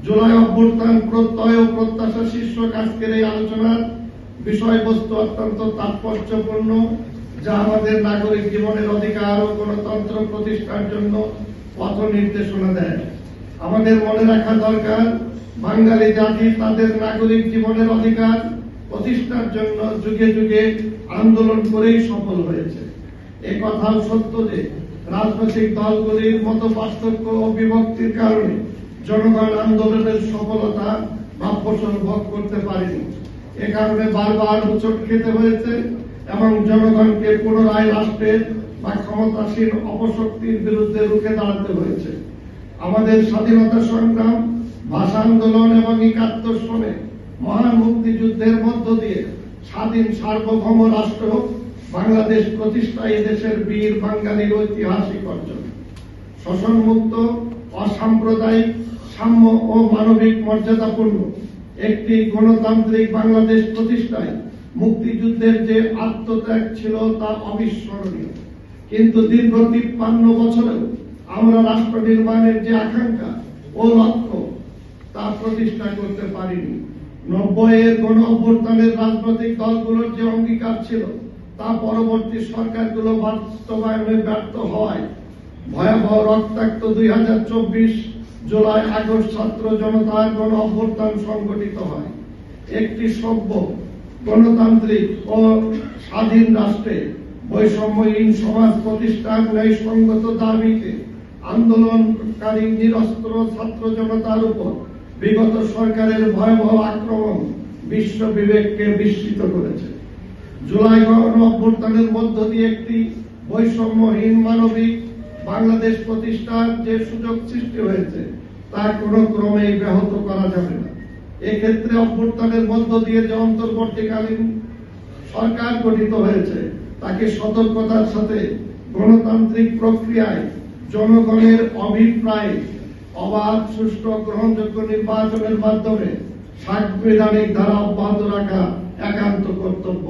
জুলাই অভ্যুত্থান প্রত্যয় ও প্রত্যাশা শীর্ষক আজকের এই আলোচনার বিষয়বস্তু অত্যন্ত তাৎপর্যপূর্ণ, যা আমাদের নাগরিক জীবনের অধিকার ও গণতন্ত্র প্রতিষ্ঠার জন্য পথ নির্দেশনা দেয়। আমাদের মনে রাখা দরকার, বাঙালি জাতি তাদের নাগরিক জীবনের অধিকার প্রতিষ্ঠার জন্য যুগে যুগে আন্দোলন করেই সফল হয়েছে। এ কথাও সত্য যে রাজনৈতিক দলগুলির মত পার্থক্য ও বিভক্তির কারণে জনগণ আন্দোলনের সফলতা বা ফসল ভোগ করতে পারেনি। এ কারণে বারবার হোঁচট খেতে হয়েছে এবং জনগণকে পুনরায় রাষ্ট্রের বা ক্ষমতাসীন অপশক্তির বিরুদ্ধে রুখে দাঁড়াতে হয়েছে। আমাদের স্বাধীনতা সংগ্রাম, ভাষা আন্দোলন এবং ৭১ সনে মহান মুক্তিযুদ্ধের মধ্য দিয়ে স্বাধীন সার্বভৌম রাষ্ট্র বাংলাদেশ প্রতিষ্ঠায় দেশের বীর বাঙালির ঐতিহাসিক অর্জন। শোষণমুক্ত, অসাম্প্রদায়িক, সাম্য ও মানবিক মর্যাদাপূর্ণ একটি গণতান্ত্রিক বাংলাদেশ প্রতিষ্ঠায় মুক্তিযুদ্ধের যে আত্মত্যাগ ছিল তা অবিস্মরণীয়। কিন্তু দীর্ঘ ৫৩ বছরেও আমরা রাষ্ট্র নির্মাণের যে আকাঙ্ক্ষা ও লক্ষ্য তা প্রতিষ্ঠা করতে পারিনি। ৯০-এর গণ অভ্যুত্থানের রাজনৈতিক দলগুলোর যে অঙ্গীকার ছিল তা পরবর্তী সরকারগুলো বাস্তবায়নে ব্যর্থ হওয়ায় ভয়াবহ রক্তাক্ত ২০২৪ জুলাই আগস্ট ছাত্র জনতার গণ অভ্যুত্থান সংগঠিত হয়। একটি সভ্য, গণতান্ত্রিক ও স্বাধীন রাষ্ট্রে বৈষম্যহীন সমাজ প্রতিষ্ঠার ন্যায়সঙ্গত দাবিতে আন্দোলনকারী নিরস্ত্র ছাত্র জনতার উপর বিগত সরকারের ভয়াবহ আক্রমণ বিশ্ব বিবেককে বিস্মিত করেছে। জুলাই গণ অভ্যুত্থানের মধ্য দিয়ে একটি বৈষম্যহীন মানবিক বাংলাদেশ প্রতিষ্ঠার যে সুযোগ সৃষ্টি হয়েছে তা কোনো ক্রমেই ব্যাহত করা যাবে না। এক্ষেত্রে অভ্যুত্থানের মধ্য দিয়ে যে অন্তর্বর্তীকালীন সরকার গঠিত হয়েছে তাকে সতর্কতার সাথে গণতান্ত্রিক প্রক্রিয়ায় জনগণের অভিপ্রায় অবাধ, সুষ্ঠু, গ্রহণযোগ্য নির্বাচনের মাধ্যমে সাংবিধানিক ধারা অব্যাহত রাখা একান্ত কর্তব্য।